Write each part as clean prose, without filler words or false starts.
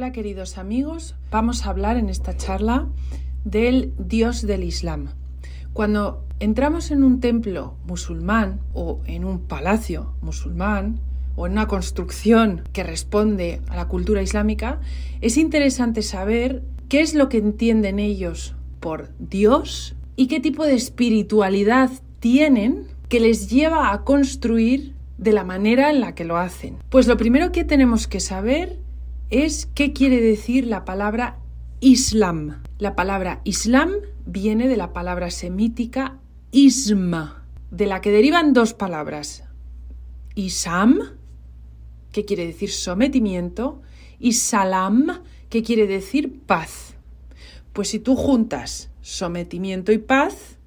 Hola queridos amigos, vamos a hablar en esta charla del Dios del Islam. Cuando entramos en un templo musulmán o en un palacio musulmán o en una construcción que responde a la cultura islámica, es interesante saber qué es lo que entienden ellos por Dios y qué tipo de espiritualidad tienen que les lleva a construir de la manera en la que lo hacen. Pues lo primero que tenemos que saber es qué quiere decir la palabra Islam. La palabra Islam viene de la palabra semítica ism, de la que derivan dos palabras. Isam, que quiere decir sometimiento, y salam, que quiere decir paz. Pues si tú juntas sometimiento y paz,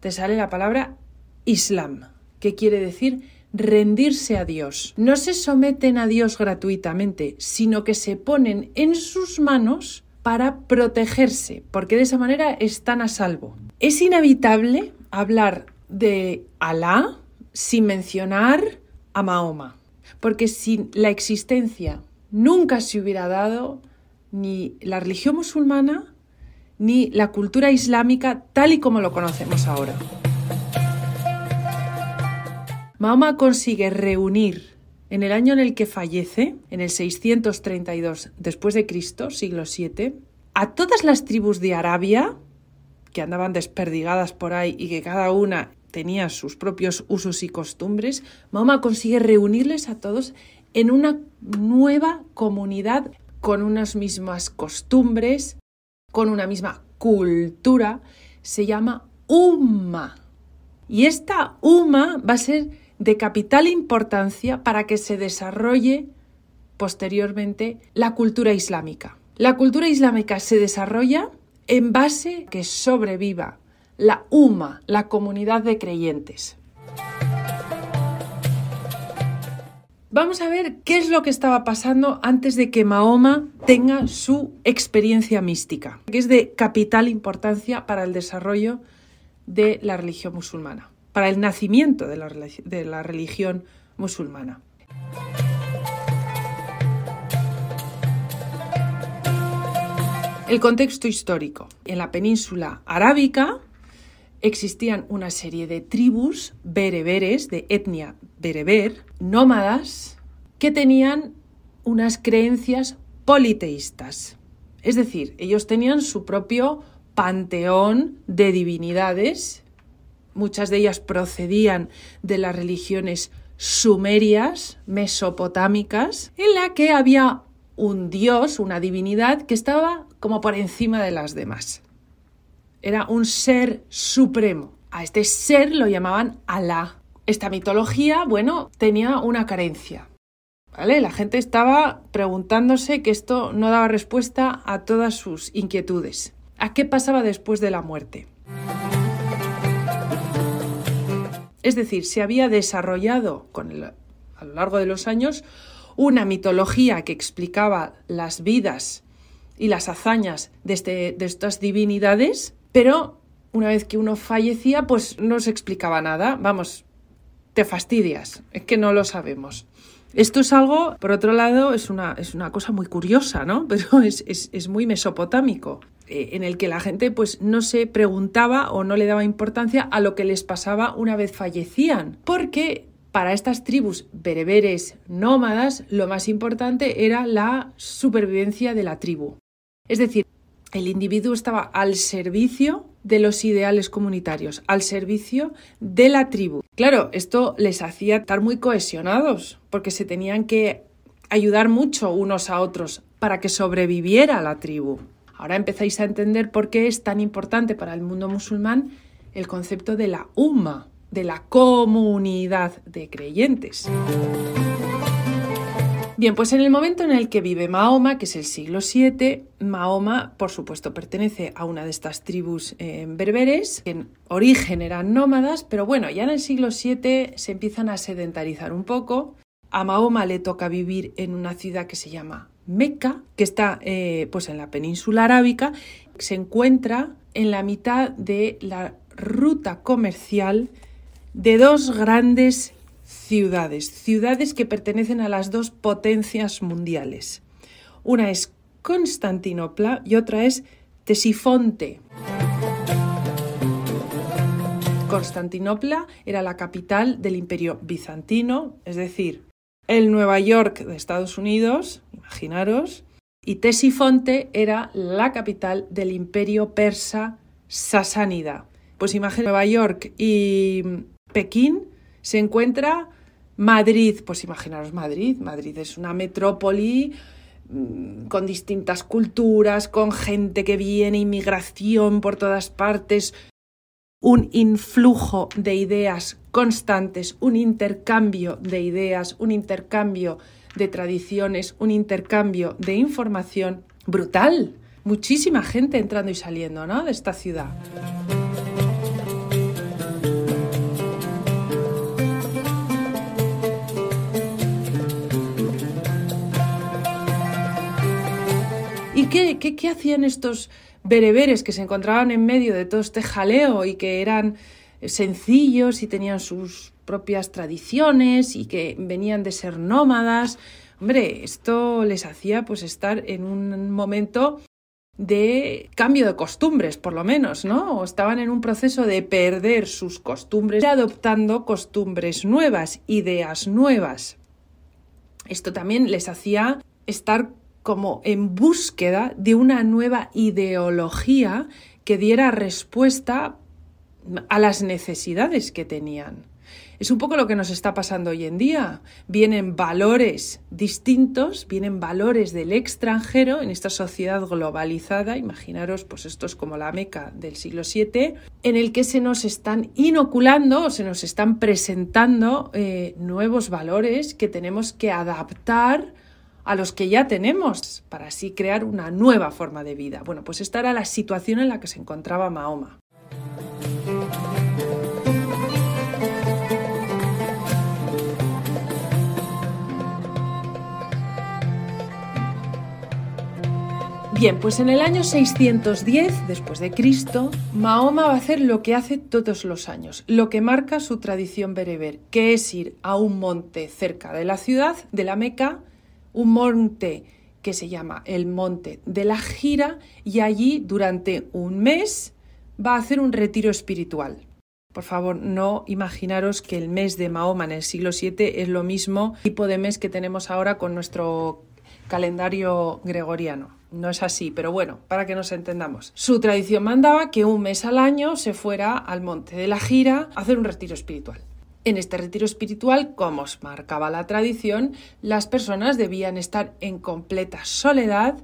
te sale la palabra Islam, que quiere decir rendirse a Dios. No se someten a Dios gratuitamente, sino que se ponen en sus manos para protegerse, porque de esa manera están a salvo. Es inevitable hablar de Alá sin mencionar a Mahoma, porque sin la existencia nunca se hubiera dado ni la religión musulmana ni la cultura islámica tal y como lo conocemos ahora. Mahoma consigue reunir en el año en el que fallece, en el 632 después de Cristo, siglo VII, a todas las tribus de Arabia, que andaban desperdigadas por ahí y que cada una tenía sus propios usos y costumbres. Mahoma consigue reunirles a todos en una nueva comunidad con unas mismas costumbres, con una misma cultura. Se llama Umma. Y esta Umma va a ser de capital importancia para que se desarrolle posteriormente la cultura islámica. La cultura islámica se desarrolla en base a que sobreviva la Umma, la comunidad de creyentes. Vamos a ver qué es lo que estaba pasando antes de que Mahoma tenga su experiencia mística, que es de capital importancia para el desarrollo de la religión musulmana, para el nacimiento de la religión musulmana. El contexto histórico. En la península arábica existían una serie de tribus bereberes, de etnia bereber, nómadas, que tenían unas creencias politeístas. Es decir, ellos tenían su propio panteón de divinidades. Muchas de ellas procedían de las religiones sumerias, mesopotámicas, en la que había un dios, una divinidad, que estaba como por encima de las demás. Era un ser supremo. A este ser lo llamaban Alá. Esta mitología, tenía una carencia, ¿vale? La gente estaba preguntándose que esto no daba respuesta a todas sus inquietudes. ¿A qué pasaba después de la muerte? Es decir, se había desarrollado a lo largo de los años una mitología que explicaba las vidas y las hazañas de estas divinidades, pero una vez que uno fallecía, pues no se explicaba nada. Vamos, te fastidias, es que no lo sabemos. Esto es algo, por otro lado, es una cosa muy curiosa, ¿no? Pero es muy mesopotámico, en el que la gente pues no se preguntaba o no le daba importancia a lo que les pasaba una vez fallecían, porque para estas tribus bereberes nómadas lo más importante era la supervivencia de la tribu. Es decir, el individuo estaba al servicio de los ideales comunitarios, al servicio de la tribu. Claro, esto les hacía estar muy cohesionados, porque se tenían que ayudar mucho unos a otros para que sobreviviera la tribu. Ahora empezáis a entender por qué es tan importante para el mundo musulmán el concepto de la Umma, de la comunidad de creyentes. Bien, pues en el momento en el que vive Mahoma, que es el siglo VII, Mahoma, por supuesto, pertenece a una de estas tribus berberes, que en origen eran nómadas, pero ya en el siglo VII se empiezan a sedentarizar un poco. A Mahoma le toca vivir en una ciudad que se llama Meca, que está en la península arábica. Se encuentra en la mitad de la ruta comercial de dos grandes ciudades que pertenecen a las dos potencias mundiales. Una es Constantinopla y otra es Ctesifonte. Constantinopla era la capital del Imperio Bizantino, es decir, el Nueva York de Estados Unidos, imaginaros, y Ctesifonte era la capital del Imperio Persa Sasánida. Pues imaginaos, Nueva York y Pekín se encuentra Madrid, pues imaginaros Madrid. Madrid es una metrópoli con distintas culturas, con gente que viene, inmigración por todas partes, un influjo de ideas constantes, un intercambio de ideas, un intercambio de tradiciones, un intercambio de información brutal. Muchísima gente entrando y saliendo, ¿no?, de esta ciudad. ¿Y qué hacían estos bereberes que se encontraban en medio de todo este jaleo y que eran sencillos y tenían sus propias tradiciones y que venían de ser nómadas? Hombre, esto les hacía pues estar en un momento de cambio de costumbres, por lo menos, ¿no? O estaban en un proceso de perder sus costumbres y adoptando costumbres nuevas, ideas nuevas. Esto también les hacía estar como en búsqueda de una nueva ideología que diera respuesta a las necesidades que tenían. Es un poco lo que nos está pasando hoy en día. Vienen valores distintos, vienen valores del extranjero en esta sociedad globalizada. Imaginaros, pues esto es como la Meca del siglo VII, en el que se nos están inoculando o se nos están presentando nuevos valores que tenemos que adaptar a los que ya tenemos, para así crear una nueva forma de vida. Bueno, pues esta era la situación en la que se encontraba Mahoma. Bien, pues en el año 610 después de Cristo, Mahoma va a hacer lo que hace todos los años, lo que marca su tradición bereber, que es ir a un monte cerca de la ciudad, de la Meca, un monte que se llama el Monte de la Gira, y allí durante un mes va a hacer un retiro espiritual. Por favor, no imaginaros que el mes de Mahoma en el siglo VII es lo mismo tipo de mes que tenemos ahora con nuestro calendario gregoriano. No es así, pero bueno, para que nos entendamos. Su tradición mandaba que un mes al año se fuera al Monte de la Gira a hacer un retiro espiritual. En este retiro espiritual, como os marcaba la tradición, las personas debían estar en completa soledad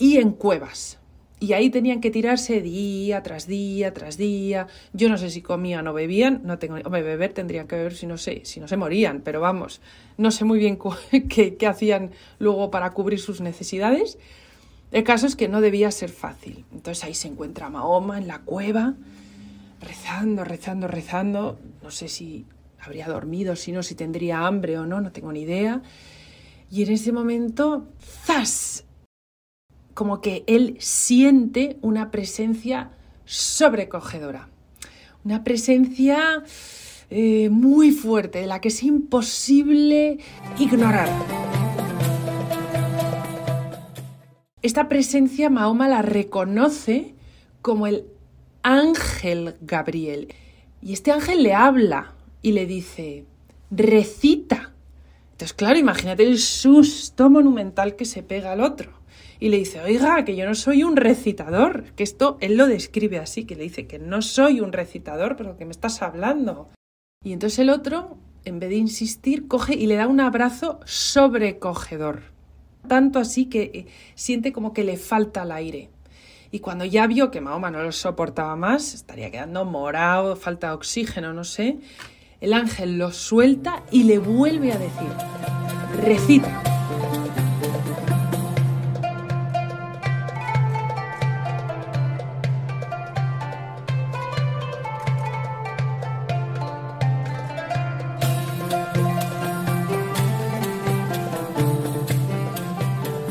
y en cuevas. Y ahí tenían que tirarse día tras día tras día. Yo no sé si comían o bebían, no tengo, hombre, beber tendrían que beber si no se morían, pero vamos, no sé muy bien qué hacían luego para cubrir sus necesidades. El caso es que no debía ser fácil. Entonces ahí se encuentra Mahoma en la cueva, rezando. No sé si habría dormido, si tendría hambre o no tengo ni idea. Y en ese momento, ¡zas!, como que él siente una presencia sobrecogedora. Una presencia muy fuerte, de la que es imposible ignorar. Esta presencia Mahoma la reconoce como el ángel Gabriel. Y este ángel le habla y le dice, recita. Entonces, claro, imagínate el susto monumental que se pega al otro. Y le dice, oiga, que yo no soy un recitador. Que esto él lo describe así, que le dice que no soy un recitador, pero que me estás hablando. Y entonces el otro, en vez de insistir, coge y le da un abrazo sobrecogedor. Tanto así que siente como que le falta el aire. Y cuando ya vio que Mahoma no lo soportaba más, estaría quedando morado, falta de oxígeno, no sé, el ángel lo suelta y le vuelve a decir, recita.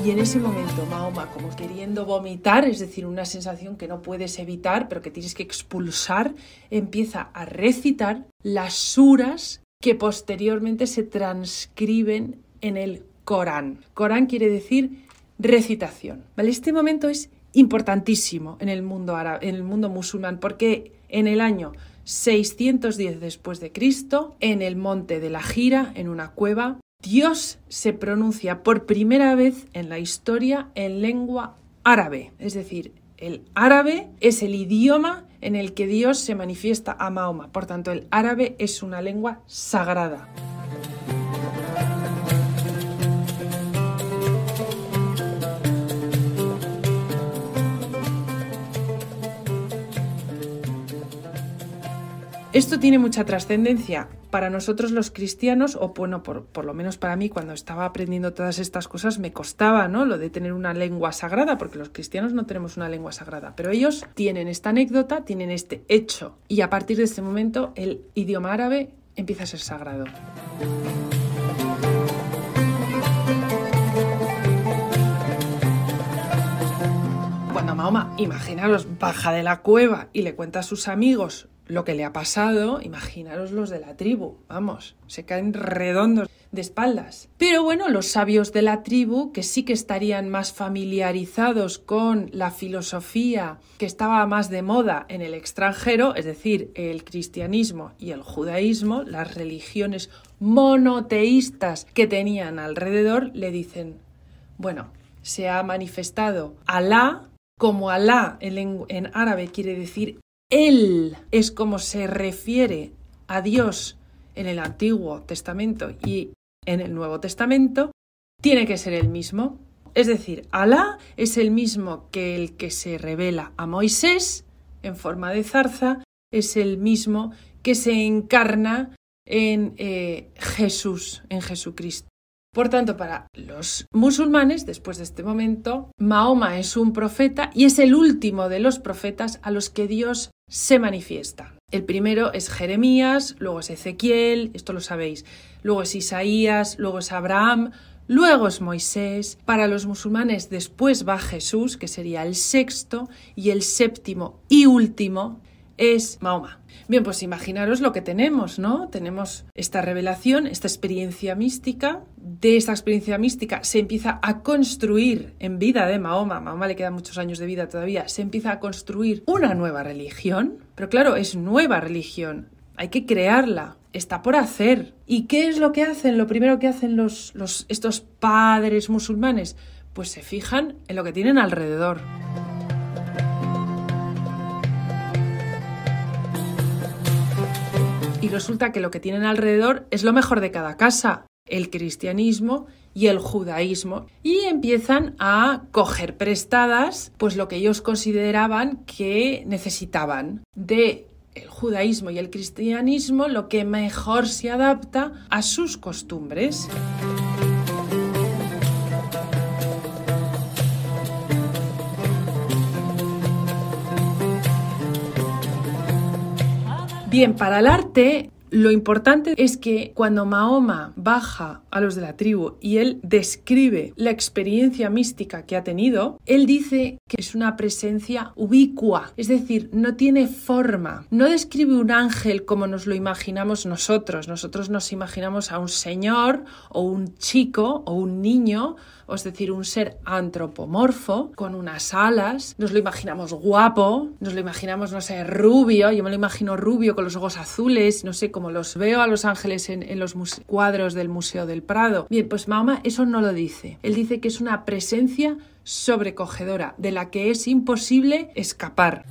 Y en ese momento Mahoma, como queriendo vomitar, es decir, una sensación que no puedes evitar, pero que tienes que expulsar, empieza a recitar las suras que posteriormente se transcriben en el Corán. Corán quiere decir recitación. ¿Vale? Este momento es importantísimo en el mundo árabe, en el mundo musulmán, porque en el año 610 después de Cristo, en el monte de la Gira, en una cueva, Dios se pronuncia por primera vez en la historia en lengua árabe. Es decir, el árabe es el idioma en el que Dios se manifiesta a Mahoma. Por tanto, el árabe es una lengua sagrada. Esto tiene mucha trascendencia para nosotros los cristianos, o bueno, por lo menos para mí, cuando estaba aprendiendo todas estas cosas me costaba, ¿no?, lo de tener una lengua sagrada, porque los cristianos no tenemos una lengua sagrada, pero ellos tienen esta anécdota, tienen este hecho, y a partir de este momento el idioma árabe empieza a ser sagrado. Cuando Mahoma, imaginaros, baja de la cueva y le cuenta a sus amigos lo que le ha pasado, imaginaros los de la tribu, vamos, se caen redondos de espaldas. Pero bueno, los sabios de la tribu, que sí que estarían más familiarizados con la filosofía que estaba más de moda en el extranjero, es decir, el cristianismo y el judaísmo, las religiones monoteístas que tenían alrededor, le dicen, bueno, se ha manifestado Alá, como Alá en árabe quiere decir Él, es como se refiere a Dios en el Antiguo Testamento y en el Nuevo Testamento, tiene que ser el mismo. Es decir, Alá es el mismo que el que se revela a Moisés en forma de zarza, es el mismo que se encarna en Jesús, en Jesucristo. Por tanto, para los musulmanes, después de este momento, Mahoma es un profeta y es el último de los profetas a los que Dios se manifiesta. El primero es Jeremías, luego es Ezequiel, esto lo sabéis, luego es Isaías, luego es Abraham, luego es Moisés. Para los musulmanes después va Jesús, que sería el sexto, y el séptimo y último es Mahoma. Bien, pues imaginaros lo que tenemos, ¿no? Tenemos esta revelación, esta experiencia mística. De esta experiencia mística se empieza a construir en vida de Mahoma. Mahoma le quedan muchos años de vida todavía. Se empieza a construir una nueva religión. Pero claro, es nueva religión. Hay que crearla. Está por hacer. ¿Y qué es lo que hacen? Lo primero que hacen estos padres musulmanes, pues se fijan en lo que tienen alrededor. Y resulta que lo que tienen alrededor es lo mejor de cada casa, el cristianismo y el judaísmo. Y empiezan a coger prestadas pues lo que ellos consideraban que necesitaban de el judaísmo y el cristianismo, lo que mejor se adapta a sus costumbres. Bien, para el arte, lo importante es que cuando Mahoma baja a los de la tribu y él describe la experiencia mística que ha tenido, él dice que es una presencia ubicua, es decir, no tiene forma. No describe un ángel como nos lo imaginamos nosotros. Nosotros nos imaginamos a un señor o un chico o un niño, es decir, un ser antropomorfo con unas alas. Nos lo imaginamos guapo, nos lo imaginamos, no sé, rubio. Yo me lo imagino rubio con los ojos azules, no sé, como los veo a los ángeles en los cuadros del Museo del Prado. Bien, pues Mahoma eso no lo dice. Él dice que es una presencia sobrecogedora, de la que es imposible escapar.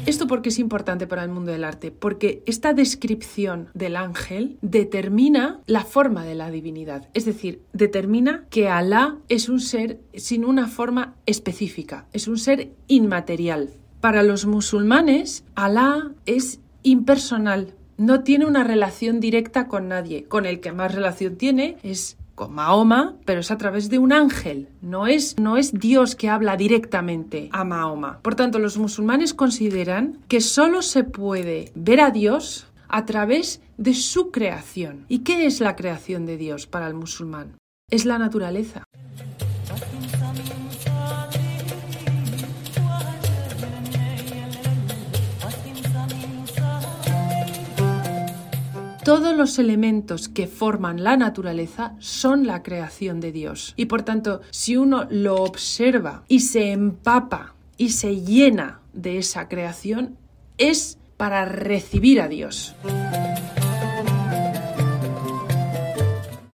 ¿Esto por qué es importante para el mundo del arte? Porque esta descripción del ángel determina la forma de la divinidad. Es decir, determina que Alá es un ser sin una forma específica, es un ser inmaterial. Para los musulmanes, Alá es impersonal, no tiene una relación directa con nadie. Con el que más relación tiene es con Mahoma, pero es a través de un ángel. No es Dios que habla directamente a Mahoma. Por tanto, los musulmanes consideran que solo se puede ver a Dios a través de su creación. ¿Y qué es la creación de Dios para el musulmán? Es la naturaleza. todos los elementos que forman la naturaleza son la creación de Dios. Y por tanto, si uno lo observa y se empapa y se llena de esa creación, es para recibir a Dios.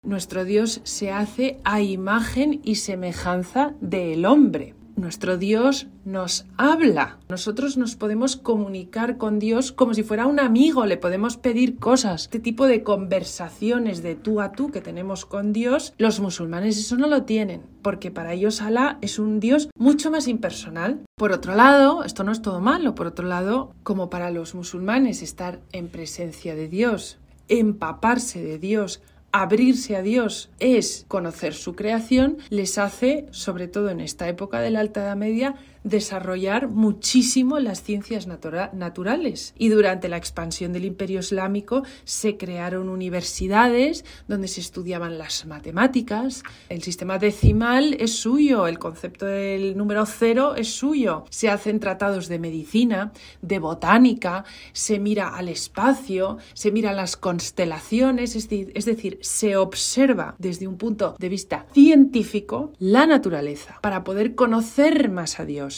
Nuestro Dios se hace a imagen y semejanza del hombre. Nuestro Dios nos habla. Nosotros nos podemos comunicar con Dios como si fuera un amigo, le podemos pedir cosas. Este tipo de conversaciones de tú a tú que tenemos con Dios, los musulmanes eso no lo tienen, porque para ellos Alá es un Dios mucho más impersonal. Por otro lado, esto no es todo malo, por otro lado, como para los musulmanes estar en presencia de Dios, empaparse de Dios, abrirse a Dios es conocer su creación, les hace, sobre todo en esta época de la Alta Edad Media, desarrollar muchísimo las ciencias naturales. Y durante la expansión del Imperio Islámico se crearon universidades donde se estudiaban las matemáticas, el sistema decimal es suyo, el concepto del número 0 es suyo, se hacen tratados de medicina, de botánica, se mira al espacio, se mira las constelaciones, es decir, se observa desde un punto de vista científico la naturaleza para poder conocer más a Dios.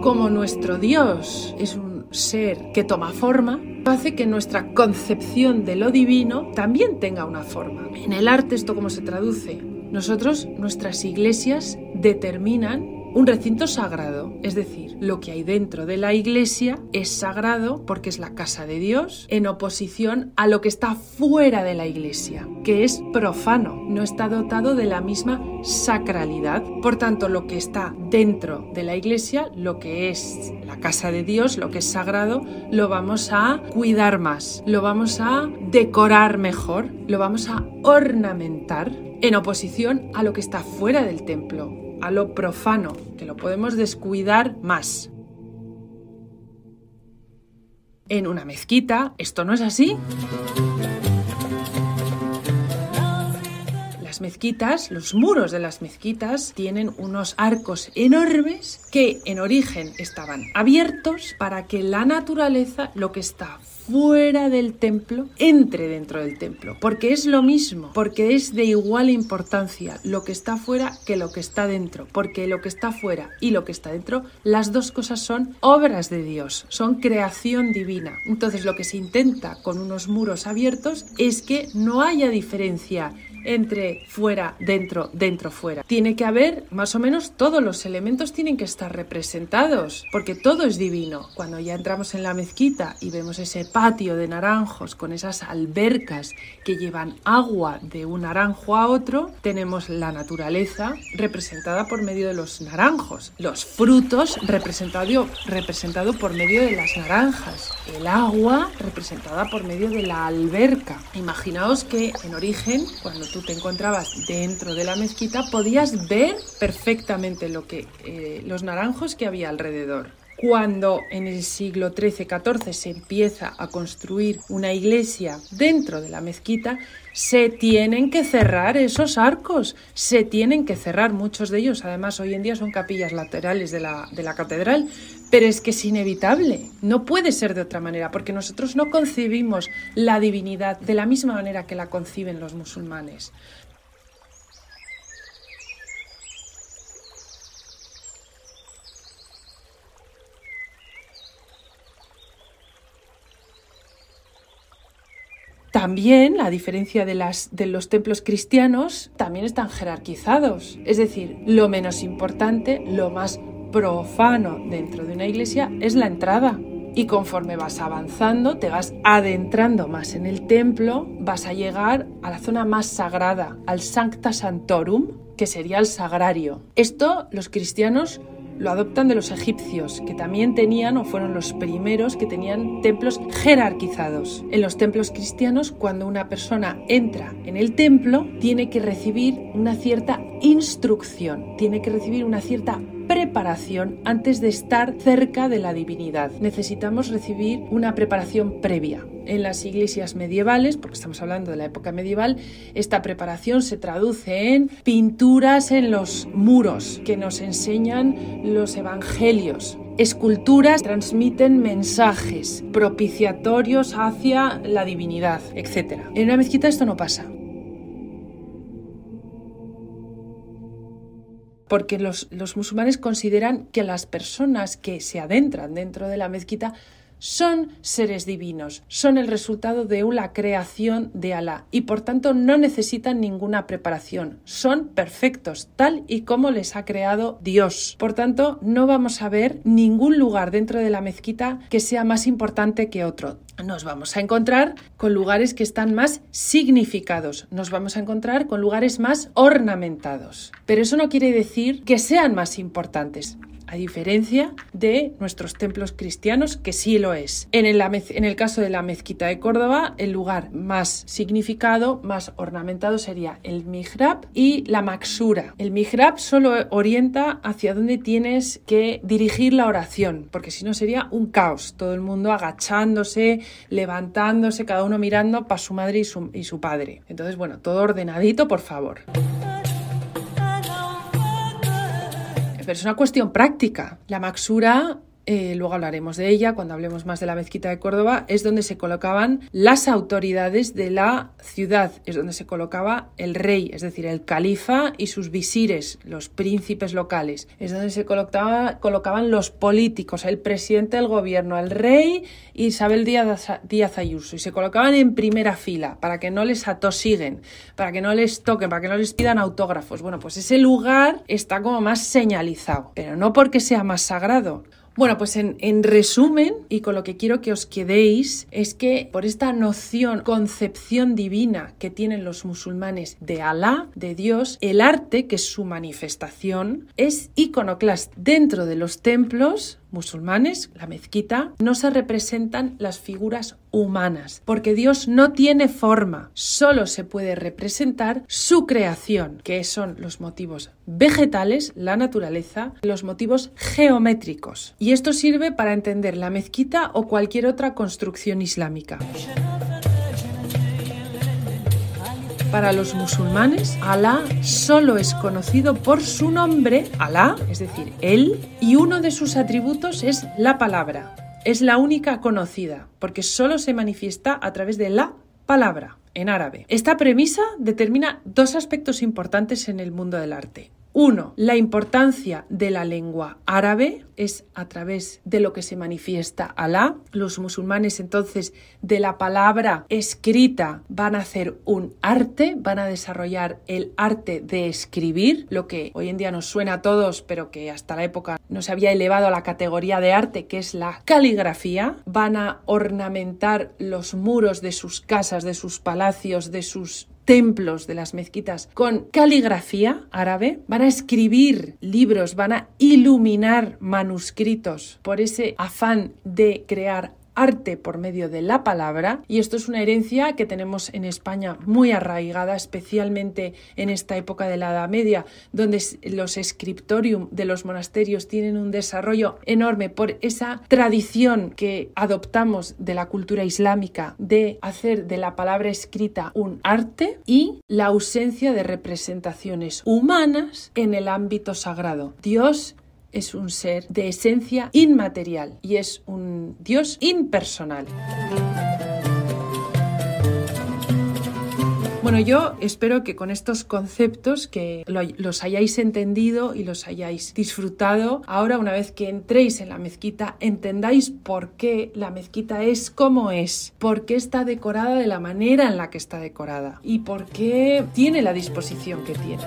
Como nuestro Dios es un ser que toma forma, hace que nuestra concepción de lo divino también tenga una forma. En el arte, ¿esto cómo se traduce? Nuestras iglesias determinan un recinto sagrado, es decir, lo que hay dentro de la iglesia es sagrado porque es la casa de Dios, en oposición a lo que está fuera de la iglesia, que es profano, no está dotado de la misma sacralidad. Por tanto, lo que está dentro de la iglesia, lo que es la casa de Dios, lo que es sagrado, lo vamos a cuidar más, lo vamos a decorar mejor, lo vamos a ornamentar, en oposición a lo que está fuera del templo, a lo profano, que lo podemos descuidar más. En una mezquita, esto no es así. Las mezquitas, los muros de las mezquitas tienen unos arcos enormes que en origen estaban abiertos para que la naturaleza, lo que está fuera del templo, entre dentro del templo, porque es lo mismo, porque es de igual importancia lo que está fuera que lo que está dentro, porque lo que está fuera y lo que está dentro, las dos cosas son obras de Dios, son creación divina. Entonces lo que se intenta con unos muros abiertos es que no haya diferencia entre fuera, dentro, dentro, fuera. Tiene que haber, más o menos, todos los elementos tienen que estar representados, porque todo es divino. Cuando ya entramos en la mezquita y vemos ese patio de naranjos con esas albercas que llevan agua de un naranjo a otro, tenemos la naturaleza representada por medio de los naranjos, los frutos representado por medio de las naranjas, el agua representada por medio de la alberca. Imaginaos que en origen, cuando tú te encontrabas dentro de la mezquita, podías ver perfectamente los naranjos que había alrededor. Cuando en el siglo XIII-XIV se empieza a construir una iglesia dentro de la mezquita, se tienen que cerrar esos arcos, se tienen que cerrar muchos de ellos. Además, hoy en día son capillas laterales de la catedral, pero es que es inevitable, no puede ser de otra manera, porque nosotros no concebimos la divinidad de la misma manera que la conciben los musulmanes. También, a diferencia de los templos cristianos, también están jerarquizados. Es decir, lo menos importante, lo más profano dentro de una iglesia es la entrada. Y conforme vas avanzando, te vas adentrando más en el templo, vas a llegar a la zona más sagrada, al Sancta Sanctorum, que sería el sagrario. Esto los cristianos lo adoptan de los egipcios, que también tenían, o fueron los primeros que tenían templos jerarquizados. En los templos cristianos, cuando una persona entra en el templo, tiene que recibir una cierta instrucción, tiene que recibir una cierta preparación antes de estar cerca de la divinidad. Necesitamos recibir una preparación previa. En las iglesias medievales, porque estamos hablando de la época medieval, esta preparación se traduce en pinturas en los muros que nos enseñan los evangelios. Esculturas transmiten mensajes propiciatorios hacia la divinidad, etc. En una mezquita esto no pasa. Porque los musulmanes consideran que las personas que se adentran dentro de la mezquita son seres divinos, son el resultado de una creación de Alá y por tanto no necesitan ninguna preparación, son perfectos tal y como les ha creado Dios. Por tanto, no vamos a ver ningún lugar dentro de la mezquita que sea más importante que otro. Nos vamos a encontrar con lugares que están más significados, nos vamos a encontrar con lugares más ornamentados, pero eso no quiere decir que sean más importantes. A diferencia de nuestros templos cristianos, que sí lo es. En el caso de la mezquita de Córdoba, el lugar más significado, más ornamentado sería el mihrab y la maksura. El mihrab solo orienta hacia dónde tienes que dirigir la oración, porque si no sería un caos. Todo el mundo agachándose, levantándose, cada uno mirando para su madre y su padre. Entonces, bueno, todo ordenadito, por favor. Pero es una cuestión práctica. La maksura, luego hablaremos de ella cuando hablemos más de la mezquita de Córdoba, es donde se colocaban las autoridades de la ciudad, es donde se colocaba el rey, es decir, el califa y sus visires, los príncipes locales, es donde se colocaban los políticos, el presidente del gobierno, el rey y Isabel Díaz Ayuso, y se colocaban en primera fila para que no les atosiguen, para que no les toquen, para que no les pidan autógrafos. Bueno, pues ese lugar está como más señalizado, pero no porque sea más sagrado. Bueno, pues en resumen, y con lo que quiero que os quedéis, es que por esta concepción divina que tienen los musulmanes de Alá, de Dios, el arte, que es su manifestación, es iconoclasta. Dentro de los templos musulmanes, la mezquita, no se representan las figuras humanas, porque Dios no tiene forma, solo se puede representar su creación, que son los motivos vegetales, la naturaleza, los motivos geométricos. Y esto sirve para entender la mezquita o cualquier otra construcción islámica. Para los musulmanes, Alá solo es conocido por su nombre, Alá, es decir, Él, y uno de sus atributos es la palabra. Es la única conocida, porque solo se manifiesta a través de la palabra, en árabe. Esta premisa determina dos aspectos importantes en el mundo del arte. Uno, la importancia de la lengua árabe es a través de lo que se manifiesta Alá. Los musulmanes entonces de la palabra escrita van a hacer un arte, van a desarrollar el arte de escribir, lo que hoy en día nos suena a todos, pero que hasta la época no se había elevado a la categoría de arte, que es la caligrafía. Van a ornamentar los muros de sus casas, de sus palacios, de sus templos, de las mezquitas, con caligrafía árabe, van a escribir libros, van a iluminar manuscritos por ese afán de crear arte por medio de la palabra, y esto es una herencia que tenemos en España muy arraigada, especialmente en esta época de la Edad Media, donde los scriptorium de los monasterios tienen un desarrollo enorme por esa tradición que adoptamos de la cultura islámica de hacer de la palabra escrita un arte, y la ausencia de representaciones humanas en el ámbito sagrado. Dios es un ser de esencia inmaterial y es un Dios impersonal. Bueno, yo espero que con estos conceptos que los hayáis entendido y los hayáis disfrutado. Ahora, una vez que entréis en la mezquita, entendáis por qué la mezquita es como es, por qué está decorada de la manera en la que está decorada y por qué tiene la disposición que tiene.